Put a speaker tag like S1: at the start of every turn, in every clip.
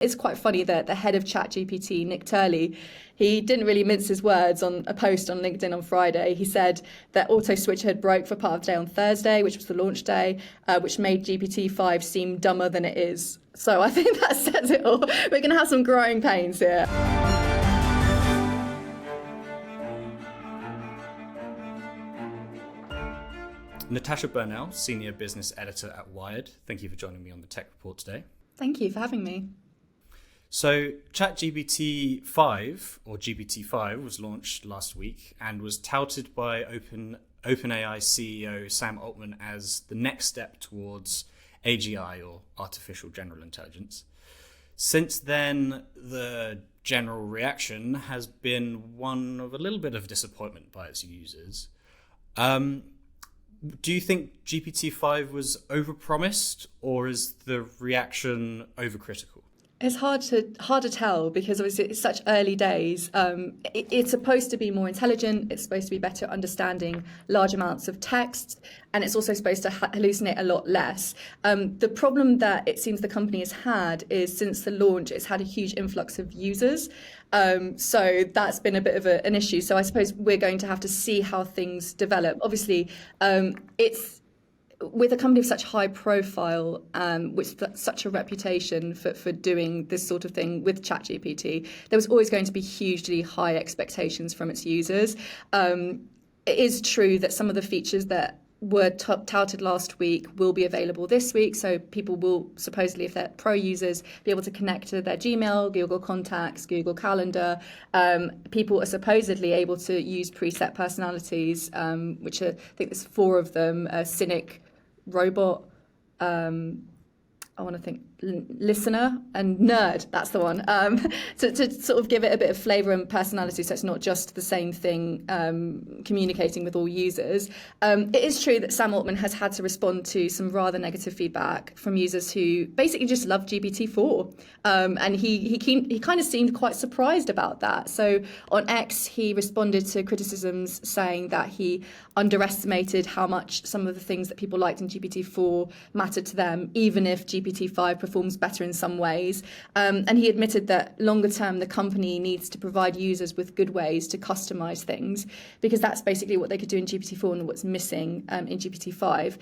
S1: It's quite funny that the head of ChatGPT, Nick Turley, he didn't really mince his words on a post on LinkedIn on Friday. He said that auto switcher had broke for part of the day on Thursday, which was the launch day, which made GPT-5 seem dumber than it is. So I think that says it all. We're going to have some growing pains here.
S2: Natasha Bernal, Senior Business Editor at Wired. Thank you for joining me on the Tech Report today.
S1: Thank you for having me.
S2: So ChatGPT-5, or GPT-5, was launched last week and was touted by OpenAI CEO Sam Altman as the next step towards AGI, or Artificial General Intelligence. Since then, the general reaction has been one of a little bit of disappointment by its users. Do you think GPT-5 was overpromised, or is the reaction overcritical?
S1: It's hard to tell because obviously it's such early days. It's supposed to be more intelligent. It's supposed to be better at understanding large amounts of text, and it's also supposed to hallucinate a lot less. The problem that it seems the company has had is since the launch, it's had a huge influx of users. So that's been a bit of an issue. So I suppose we're going to have to see how things develop. Obviously, it's with a company of such high profile, with such a reputation for doing this sort of thing with ChatGPT, there was always going to be hugely high expectations from its users. It is true that some of the features that were touted last week will be available this week. So people will supposedly, if they're pro users, be able to connect to their Gmail, Google Contacts, Google Calendar. People are supposedly able to use preset personalities, which I think there's 4 of them: Cynic, Robot, I want to think Listener, and Nerd. That's the one. To sort of give it a bit of flavour and personality, so it's not just the same thing communicating with all users. It is true that Sam Altman has had to respond to some rather negative feedback from users who basically just love GPT-4, and he kind of seemed quite surprised about that. So on X, he responded to criticisms saying that he underestimated how much some of the things that people liked in GPT-4 mattered to them, even if GPT-5 performs better in some ways. And he admitted that longer term, the company needs to provide users with good ways to customize things, because that's basically what they could do in GPT-4 and what's missing in GPT-5.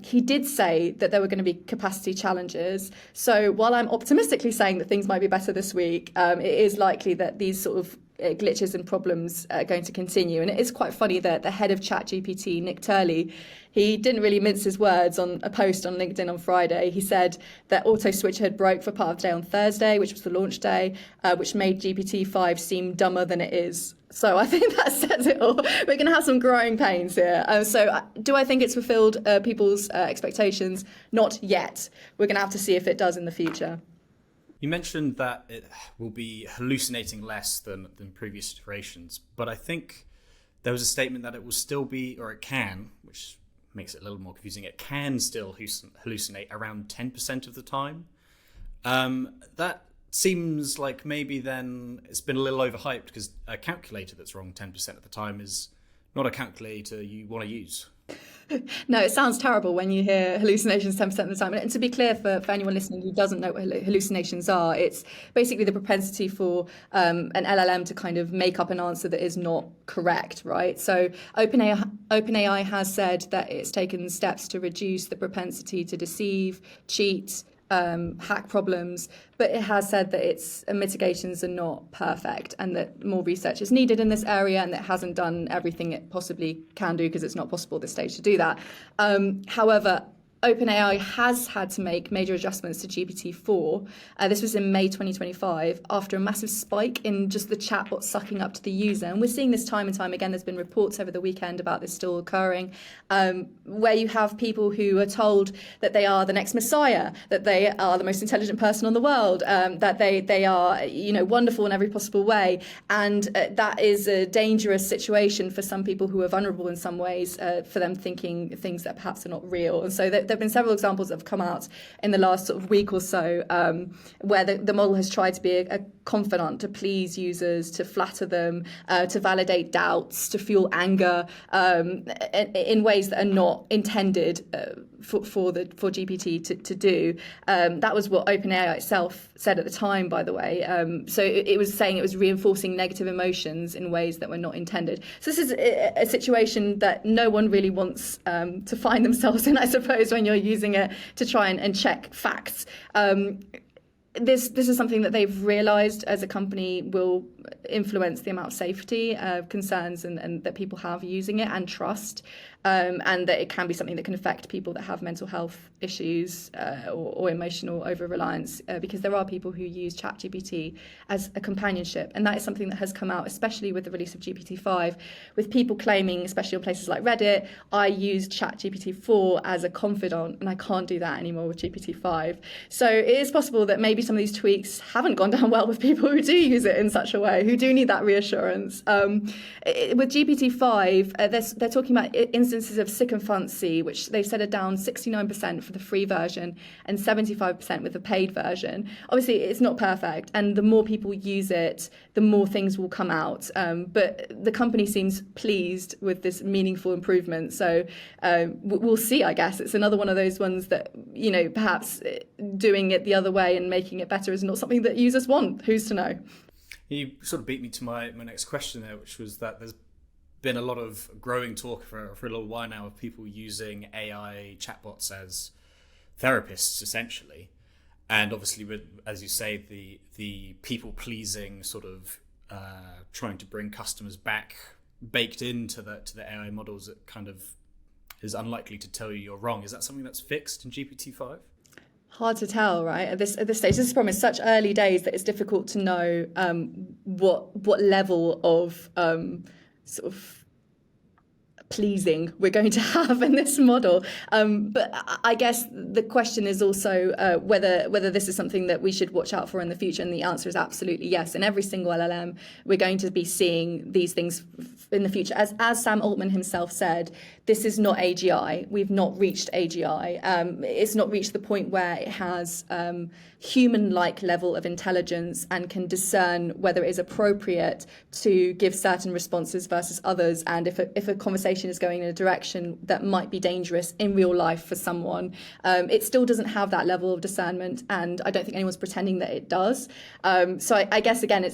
S1: He did say that there were going to be capacity challenges. So while I'm optimistically saying that things might be better this week, it is likely that these sort of glitches and problems are going to continue. And it is quite funny that the head of ChatGPT, Nick Turley, he didn't really mince his words on a post on LinkedIn on Friday. He said that auto switcher had broke for part of the day on Thursday, which was the launch day, which made GPT-5 seem dumber than it is. So I think that says it all. We're going to have some growing pains here. So do I think it's fulfilled people's expectations? Not yet. We're going to have to see if it does in the future.
S2: You mentioned that it will be hallucinating less than previous iterations, but I think there was a statement that it will still be, or it can, which makes it a little more confusing, it can still hallucinate around 10% of the time. That seems like maybe then it's been a little overhyped, because a calculator that's wrong 10% of the time is not a calculator you want to use.
S1: No, it sounds terrible when you hear hallucinations 10% of the time. And to be clear, for anyone listening who doesn't know what hallucinations are, it's basically the propensity for an LLM to kind of make up an answer that is not correct, right? So OpenAI has said that it's taken steps to reduce the propensity to deceive, cheat, hack problems, but it has said that its mitigations are not perfect and that more research is needed in this area, and that it hasn't done everything it possibly can do because it's not possible at this stage to do that. However, OpenAI has had to make major adjustments to GPT-4. This was in May 2025 after a massive spike in just the chatbot sucking up to the user. And we're seeing this time and time again. There's been reports over the weekend about this still occurring, where you have people who are told that they are the next messiah, that they are the most intelligent person on the world, that they are, wonderful in every possible way. And that is a dangerous situation for some people who are vulnerable in some ways, for them thinking things that perhaps are not real. And so there have been several examples that have come out in the last sort of week or so, where the model has tried to be a confidant, to please users, to flatter them, to validate doubts, to fuel anger, in ways that are not intended for GPT to do. That was what OpenAI itself said at the time, by the way. So it was saying it was reinforcing negative emotions in ways that were not intended. So this is a situation that no one really wants to find themselves in, I suppose, when you're using it to try and check facts. This is something that they've realised as a company will influence the amount of safety concerns and that people have using it and trust, and that it can be something that can affect people that have mental health issues or emotional over-reliance, because there are people who use ChatGPT as a companionship, and that is something that has come out, especially with the release of GPT-5, with people claiming, especially on places like Reddit, I used ChatGPT-4 as a confidant, and I can't do that anymore with GPT-5. So it is possible that maybe some of these tweaks haven't gone down well with people who do use it in such a way, who do need that reassurance. With GPT-5, they're talking about instances of sycophancy, which they've said are down 69% for the free version and 75% with the paid version. Obviously, it's not perfect, and the more people use it, the more things will come out. But the company seems pleased with this meaningful improvement. So we'll see, I guess. It's another one of those ones that, perhaps doing it the other way and making it better is not something that users want. Who's to know?
S2: You sort of beat me to my next question there, which was that there's been a lot of growing talk for a little while now of people using AI chatbots as therapists, essentially. And obviously, with, as you say, the people-pleasing sort of trying to bring customers back baked into the AI models that kind of is unlikely to tell you you're wrong. Is that something that's fixed in GPT-5?
S1: Hard to tell, right? At this stage, this problem is such early days that it's difficult to know what level of sort of pleasing we're going to have in this model. But I guess the question is also whether this is something that we should watch out for in the future. And the answer is absolutely yes. In every single LLM, we're going to be seeing these things in the future. As Sam Altman himself said, this is not AGI. We've not reached AGI. It's not reached the point where it has human-like level of intelligence and can discern whether it is appropriate to give certain responses versus others, and if a conversation is going in a direction that might be dangerous in real life for someone. It still doesn't have that level of discernment, and I don't think anyone's pretending that it does. So I guess, again,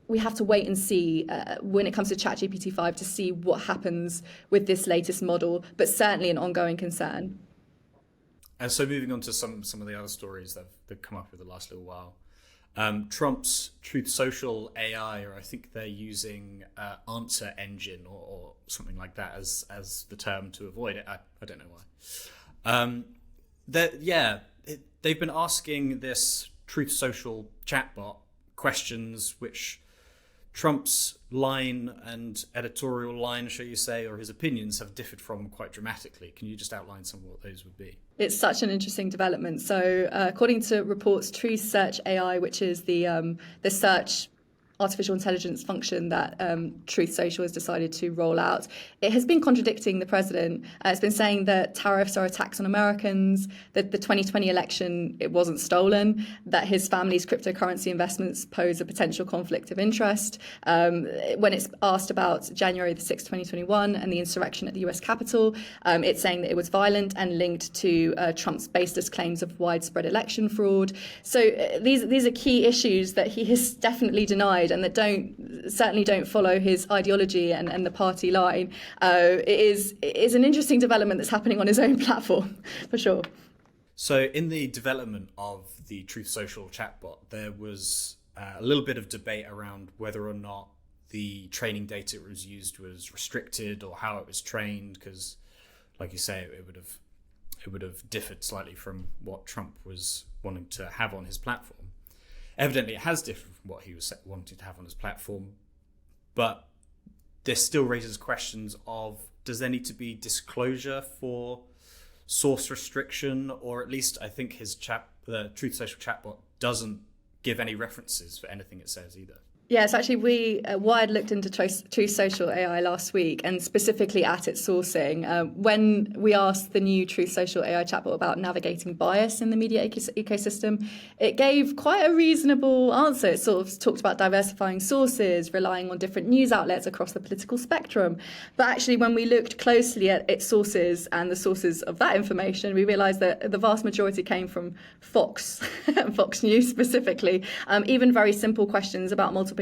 S1: we have to wait and see when it comes to ChatGPT-5 to see what happens with this latest model, but certainly an ongoing concern.
S2: And so moving on to some of the other stories that have come up over the last little while. Trump's Truth Social AI, or I think they're using Answer Engine or something like that as the term to avoid it. I don't know why. They've been asking this Truth Social chatbot questions which Trump's line and editorial line, shall you say, or his opinions have differed from quite dramatically. Can you just outline some of what those would be?
S1: It's such an interesting development. So according to reports, Truth Search AI, which is the search artificial intelligence function that Truth Social has decided to roll out, it has been contradicting the president. It's been saying that tariffs are a tax on Americans, that the 2020 election, it wasn't stolen, that his family's cryptocurrency investments pose a potential conflict of interest. When it's asked about January the 6th, 2021 and the insurrection at the US Capitol, it's saying that it was violent and linked to Trump's baseless claims of widespread election fraud. So these are key issues that he has definitely denied and that certainly don't follow his ideology and the party line. It is an interesting development that's happening on his own platform, for sure.
S2: So in the development of the Truth Social chatbot, there was a little bit of debate around whether or not the training data it was used was restricted or how it was trained, because, like you say, it would have differed slightly from what Trump was wanting to have on his platform. Evidently, it has differed from what he was wanting to have on his platform, but this still raises questions of, does there need to be disclosure for source restriction, or at least I think the Truth Social chatbot doesn't give any references for anything it says either.
S1: Yes, actually, Wired looked into Truth Social AI last week, and specifically at its sourcing. When we asked the new Truth Social AI chatbot about navigating bias in the media ecosystem, it gave quite a reasonable answer. It sort of talked about diversifying sources, relying on different news outlets across the political spectrum. But actually, when we looked closely at its sources and the sources of that information, we realised that the vast majority came from Fox, Fox News specifically. Even very simple questions about multiplication,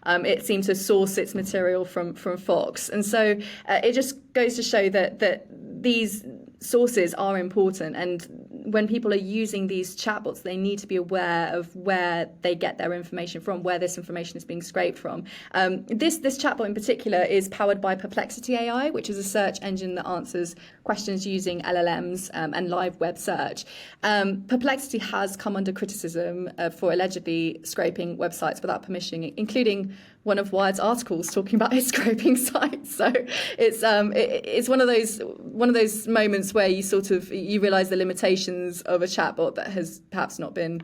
S1: it seemed to source its material from Fox. And so it just goes to show that these sources are important, and when people are using these chatbots, they need to be aware of where they get their information from, where this information is being scraped from. This chatbot in particular is powered by Perplexity AI, which is a search engine that answers questions using LLMs and live web search. Perplexity has come under criticism for allegedly scraping websites without permission, including one of Wired's articles talking about his scraping sites. So it's one of those moments where you realise the limitations of a chatbot that has perhaps not been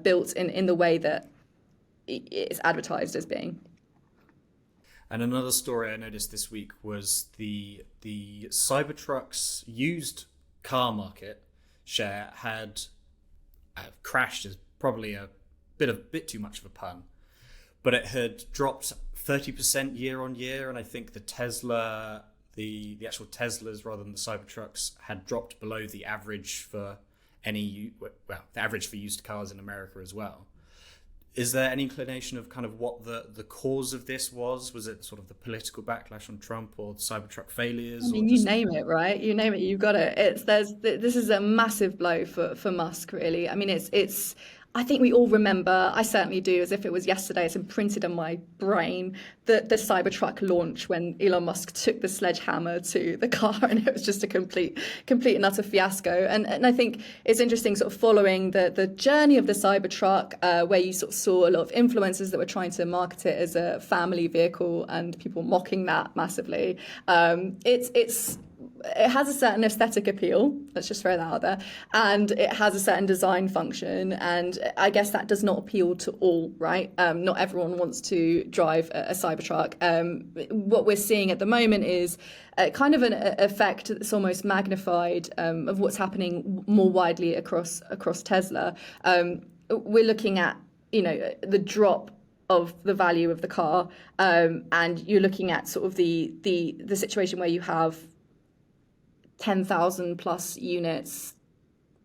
S1: built in the way that it's advertised as being.
S2: And another story I noticed this week was the Cybertruck's used car market share had crashed, is probably a bit too much of a pun, but it had dropped 30% year on year, and I think the actual Teslas rather than the Cybertrucks had dropped below the average for the average for used cars in America as well. Is there any inclination of kind of what the cause of this was? Was it sort of the political backlash on Trump or the Cybertruck failures?
S1: I mean, you name it, right? You name it, you've got it. This is a massive blow for Musk, really. I mean, it's. I think we all remember, I certainly do, as if it was yesterday, it's imprinted on my brain, the Cybertruck launch when Elon Musk took the sledgehammer to the car, and it was just a complete and utter fiasco. And I think it's interesting sort of following the journey of the Cybertruck, where you sort of saw a lot of influencers that were trying to market it as a family vehicle and people mocking that massively. It has a certain aesthetic appeal, let's just throw that out there, and it has a certain design function, and I guess that does not appeal to all, right? Not everyone wants to drive a Cybertruck. What we're seeing at the moment is kind of an effect that's almost magnified of what's happening more widely across Tesla. We're looking at, the drop of the value of the car, and you're looking at sort of the situation where you have 10,000 plus units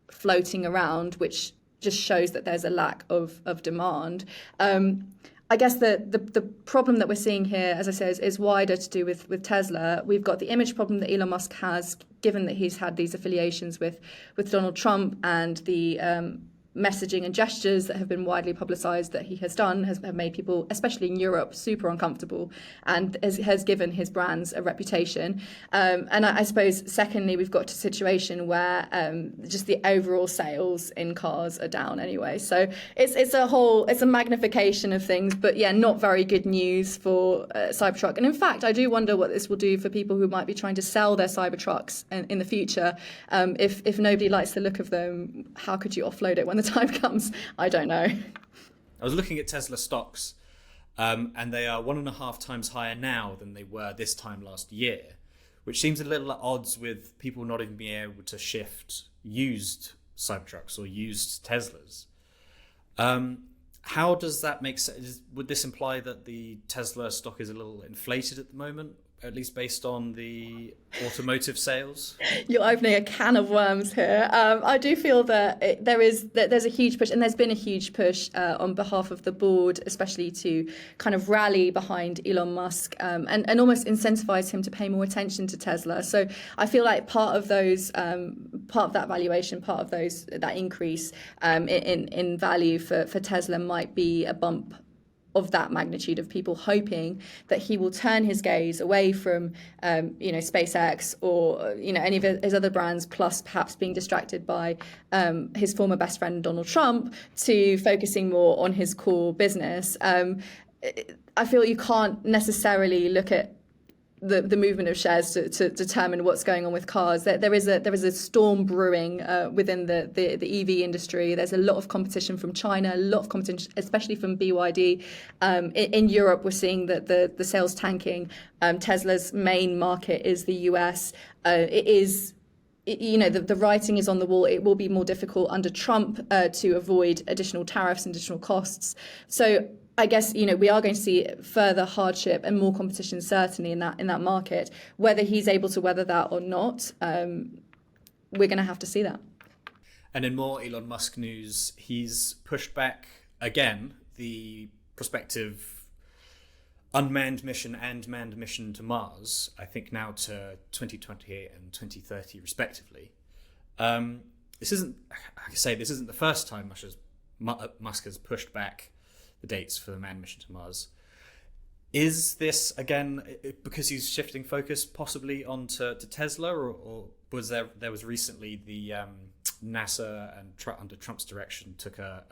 S1: floating around, which just shows that there's a lack of demand. I guess the problem that we're seeing here, as I say, is wider to do with Tesla. We've got the image problem that Elon Musk has, given that he's had these affiliations with Donald Trump, and the messaging and gestures that have been widely publicized that he has done have made people, especially in Europe, super uncomfortable, and has given his brands a reputation. And I suppose, secondly, we've got a situation where just the overall sales in cars are down anyway. So it's a magnification of things, but yeah, not very good news for Cybertruck. And in fact, I do wonder what this will do for people who might be trying to sell their Cybertrucks in the future. If nobody likes the look of them, how could you offload it when the time comes? I don't know.
S2: I was looking at Tesla stocks, and they are 1.5 times higher now than they were this time last year, which seems a little at odds with people not even being able to shift used Cybertrucks or used Teslas. How does that make sense? Would this imply that the Tesla stock is a little inflated at the moment, at least based on the automotive sales?
S1: You're opening a can of worms here. I do feel that there's a huge push, and there's been a huge push on behalf of the board, especially to kind of rally behind Elon Musk and almost incentivize him to pay more attention to Tesla. So I feel like part of that valuation, part of that increase in value for Tesla might be a bump of that magnitude, of people hoping that he will turn his gaze away from, SpaceX or, any of his other brands, plus perhaps being distracted by his former best friend, Donald Trump, to focusing more on his core business. I feel you can't necessarily look at the movement of shares to determine what's going on with cars. There is a storm brewing within the EV industry. There's a lot of competition from China, a lot of competition, especially from BYD. In Europe, we're seeing that the sales tanking. Tesla's main market is the US. The writing is on the wall. It will be more difficult under Trump to avoid additional tariffs and additional costs. So I guess, we are going to see further hardship and more competition, certainly in that market. Whether he's able to weather that or not, we're going to have to see that.
S2: And in more Elon Musk news, he's pushed back again the prospective unmanned mission and manned mission to Mars, I think now to 2028 and 2030 respectively. This isn't the first time Musk has pushed back the dates for the manned mission to Mars. Is this again because he's shifting focus possibly onto Tesla, or was there was recently the NASA and under Trump's direction took a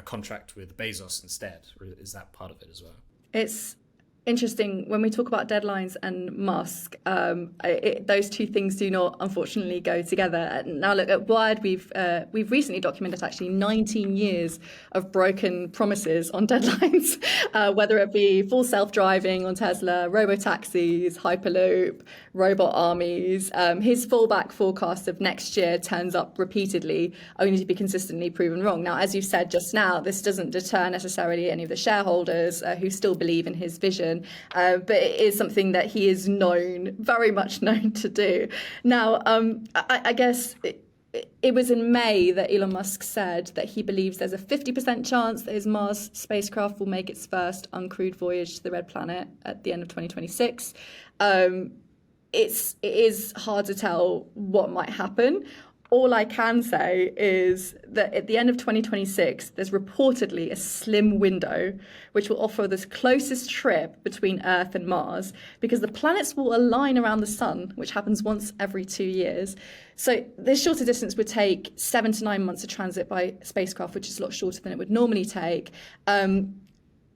S2: contract with Bezos instead? Or is that part of it as well?
S1: It's interesting when we talk about deadlines and Musk. Those two things do not, unfortunately, go together. Now, look, at Wired, we've recently documented actually 19 years of broken promises on deadlines, whether it be full self-driving on Tesla, robo-taxis, Hyperloop, robot armies. His fallback forecast of next year turns up repeatedly, only to be consistently proven wrong. Now, as you said just now, this doesn't deter necessarily any of the shareholders who still believe in his vision. But it is something that he is very much known to do. Now, I guess it was in May that Elon Musk said that he believes there's a 50% chance that his Mars spacecraft will make its first uncrewed voyage to the Red Planet at the end of 2026. It is hard to tell what might happen. All I can say is that at the end of 2026, there's reportedly a slim window which will offer the closest trip between Earth and Mars, because the planets will align around the sun, which happens once every 2 years. So this shorter distance would take 7 to 9 months to transit by spacecraft, which is a lot shorter than it would normally take.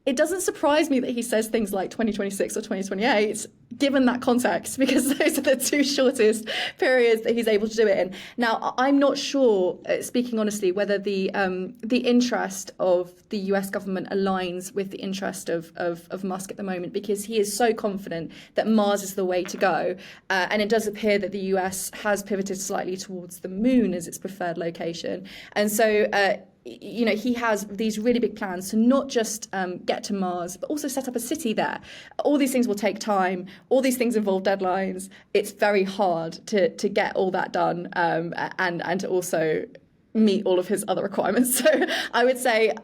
S1: It doesn't surprise me that he says things like 2026 or 2028, given that context, because those are the two shortest periods that he's able to do it in. Now, I'm not sure, speaking honestly, whether the interest of the US government aligns with the interest of Musk at the moment, because he is so confident that Mars is the way to go. And it does appear that the US has pivoted slightly towards the moon as its preferred location. And so, he has these really big plans to not just get to Mars, but also set up a city there. All these things will take time. All these things involve deadlines. It's very hard to get all that done and to also meet all of his other requirements. So I would say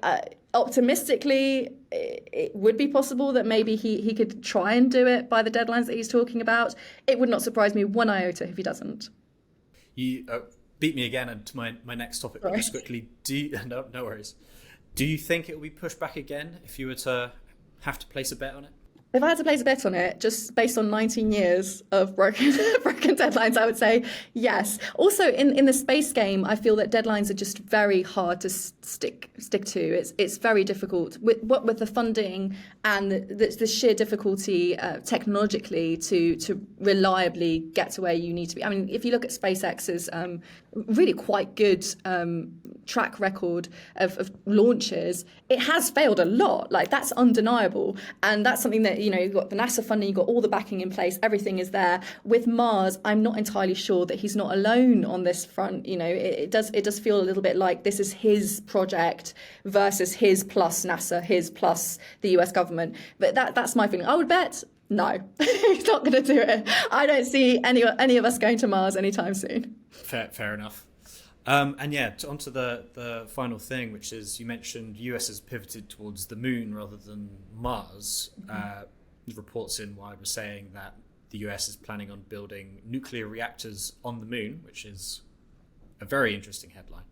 S1: optimistically, it would be possible that maybe he could try and do it by the deadlines that he's talking about. It would not surprise me one iota if he doesn't.
S2: You beat me again into my next topic. But just quickly, no worries. Do you think it will be pushed back again if you were to have to place a bet on it?
S1: If I had to place a bet on it, just based on 19 years of broken deadlines, I would say yes. Also, in the space game, I feel that deadlines are just very hard to stick to. It's very difficult with the funding and the sheer difficulty technologically to reliably get to where you need to be. I mean, if you look at SpaceX's really quite good track record of launches, it has failed a lot. Like, that's undeniable, and that's something that you've got the NASA funding, you've got all the backing in place, everything is there. With Mars, I'm not entirely sure that he's not alone on this front. It does feel a little bit like this is his project versus his plus NASA, his plus the US government. But that's my feeling. I would bet no, he's not going to do it. I don't see any of us going to Mars anytime soon.
S2: Fair enough. And yeah, onto the final thing, which is, you mentioned US has pivoted towards the moon rather than Mars. Reports in Wired were saying that the US is planning on building nuclear reactors on the moon, which is a very interesting headline.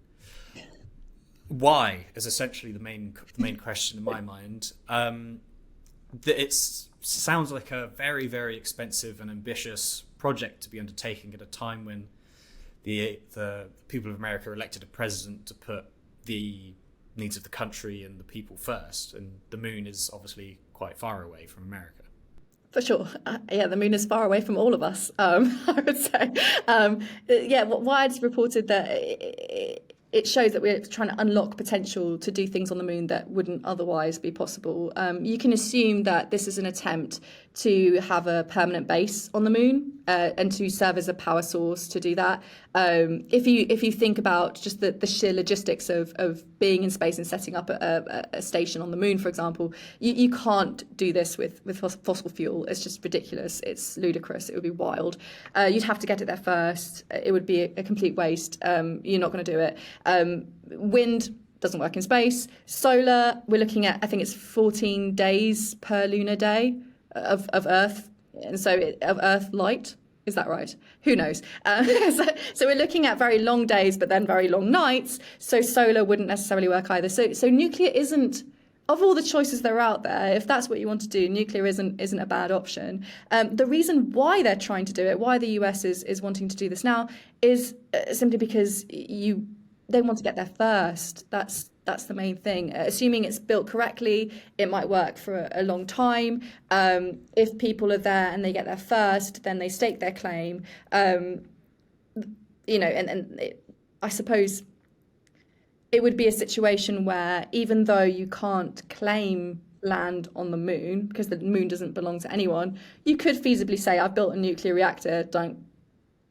S2: Why is essentially the main question in my mind. It sounds like a very, very expensive and ambitious project to be undertaking at a time when the people of America elected a president to put the needs of the country and the people first, and the moon is obviously quite far away from America.
S1: For sure. Yeah, the moon is far away from all of us, I would say. Yeah, Wired's reported that it shows that we're trying to unlock potential to do things on the moon that wouldn't otherwise be possible. You can assume that this is an attempt to have a permanent base on the moon and to serve as a power source to do that. If you think about just the sheer logistics of being in space and setting up a station on the moon, for example, you can't do this with fossil fuel. It's just ridiculous. It's ludicrous. It would be wild. You'd have to get it there first. It would be a complete waste. You're not going to do it. Wind doesn't work in space. Solar, we're looking at, I think it's 14 days per lunar day of Earth, and so of Earth light. Is that right? Who knows? So we're looking at very long days, but then very long nights. So solar wouldn't necessarily work either. So nuclear isn't, of all the choices that are out there, if that's what you want to do, nuclear isn't a bad option. The reason why they're trying to do it, why the US is wanting to do this now, is simply because they want to get there first. That's the main thing. Assuming it's built correctly, it might work for a long time. If people are there and they get there first, then they stake their claim. I suppose it would be a situation where even though you can't claim land on the moon because the moon doesn't belong to anyone, you could feasibly say, I've built a nuclear reactor, don't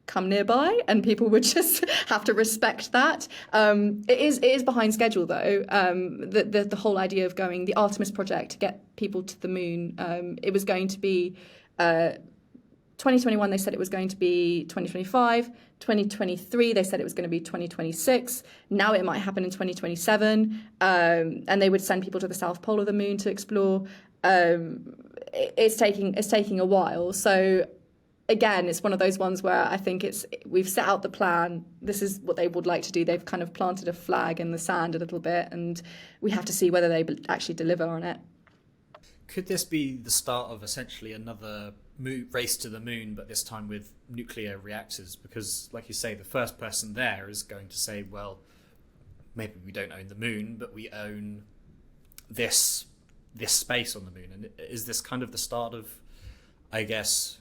S1: come nearby, and people would just have to respect that. It is behind schedule though. The whole idea of going the Artemis project to get people to the moon, it was going to be 2021. They said it was going to be 2025. 2023 they said it was going to be 2026. Now it might happen in 2027, and they would send people to the South Pole of the moon to explore. It's taking a while. So again, it's one of those ones where I think we've set out the plan. This is what they would like to do. They've kind of planted a flag in the sand a little bit, and we have to see whether they actually deliver on it.
S2: Could this be the start of essentially another race to the moon, but this time with nuclear reactors? Because, like you say, the first person there is going to say, well, maybe we don't own the moon, but we own this space on the moon. And is this kind of the start of, I guess,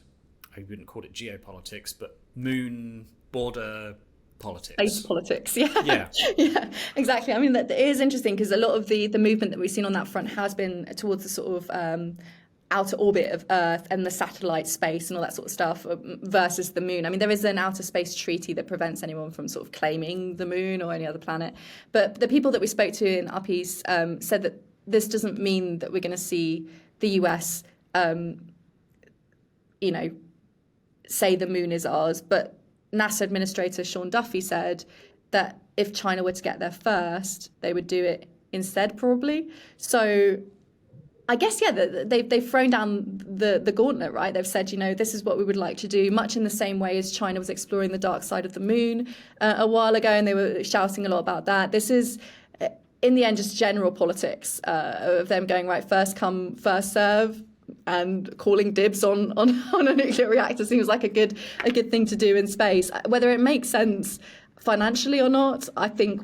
S2: I wouldn't call it geopolitics, but moon border politics.
S1: Space politics, yeah.
S2: Yeah.
S1: Yeah, exactly. I mean, that is interesting because a lot of the movement that we've seen on that front has been towards the sort of outer orbit of Earth and the satellite space and all that sort of stuff versus the moon. I mean, there is an outer space treaty that prevents anyone from sort of claiming the moon or any other planet. But the people that we spoke to in our piece said that this doesn't mean that we're going to see the US, say the moon is ours, but NASA Administrator Sean Duffy said that if China were to get there first, they would do it instead, probably. So I guess, yeah, they've thrown down the gauntlet, right? They've said, this is what we would like to do, much in the same way as China was exploring the dark side of the moon a while ago, and they were shouting a lot about that. This is, in the end, just general politics of them going, right, first come, first serve, and calling dibs on a nuclear reactor seems like a good thing to do in space. Whether it makes sense financially or not, I think,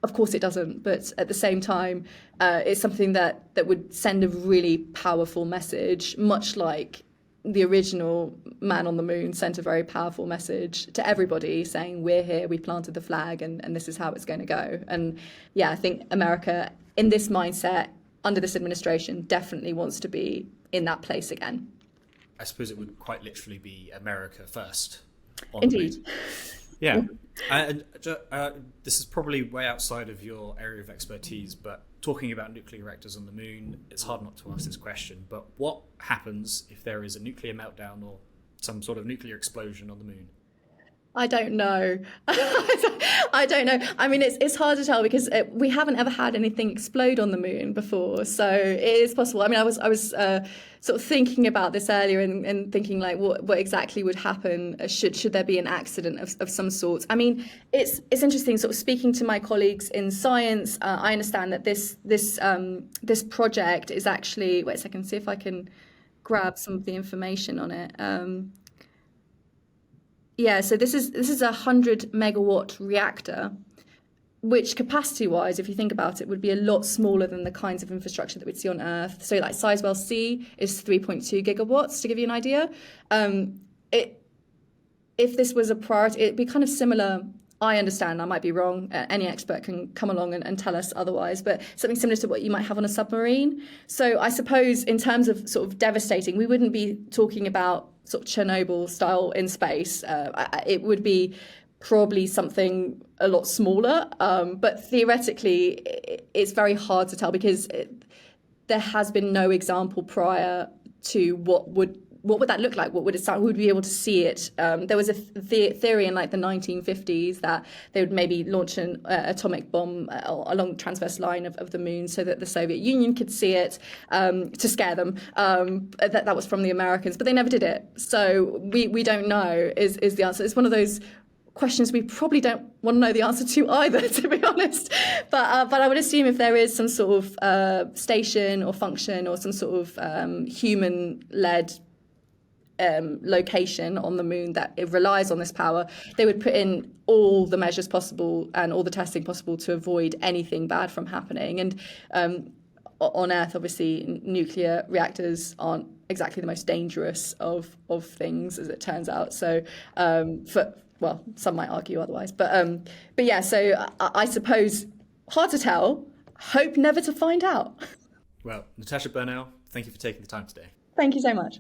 S1: of course it doesn't. But at the same time, it's something that would send a really powerful message, much like the original man on the moon sent a very powerful message to everybody saying, we're here, we planted the flag, and this is how it's going to go. And yeah, I think America, in this mindset, under this administration, definitely wants to be in that place again.
S2: I suppose it would quite literally be America first.
S1: Indeed.
S2: Yeah. This is probably way outside of your area of expertise, but talking about nuclear reactors on the moon, it's hard not to ask this question. But what happens if there is a nuclear meltdown or some sort of nuclear explosion on the moon?
S1: I don't know. I don't know. I mean, it's hard to tell because we haven't ever had anything explode on the moon before, so it is possible. I mean, I was sort of thinking about this earlier and thinking like, what exactly would happen should there be an accident of some sort. I mean, it's interesting. Sort of speaking to my colleagues in science, I understand that this project is actually. Wait a second, see if I can grab some of the information on it. Yeah, so this is a 100 megawatt reactor, which capacity-wise, if you think about it, would be a lot smaller than the kinds of infrastructure that we'd see on Earth. So like Sizewell C is 3.2 gigawatts, to give you an idea. If this was a priority, it'd be kind of similar. I understand, I might be wrong. Any expert can come along and tell us otherwise, but something similar to what you might have on a submarine. So I suppose in terms of sort of devastating, we wouldn't be talking about sort of Chernobyl style in space. It would be probably something a lot smaller, but theoretically it's very hard to tell because there has been no example prior to what would that look like? What would it sound? Who would be able to see it? There was a theory in like the 1950s that they would maybe launch an atomic bomb along the transverse line of the moon so that the Soviet Union could see it to scare them. That was from the Americans, but they never did it. So we don't know is the answer. It's one of those questions we probably don't want to know the answer to either, to be honest. But I would assume if there is some sort of station or function or some sort of human-led location on the moon that it relies on this power, they would put in all the measures possible and all the testing possible to avoid anything bad from happening. And on Earth, obviously, nuclear reactors aren't exactly the most dangerous of things, as it turns out. So well, some might argue otherwise, but yeah. So I suppose hard to tell. Hope never to find out.
S2: Well, Natasha Bernal, thank you for taking the time today.
S1: Thank you so much.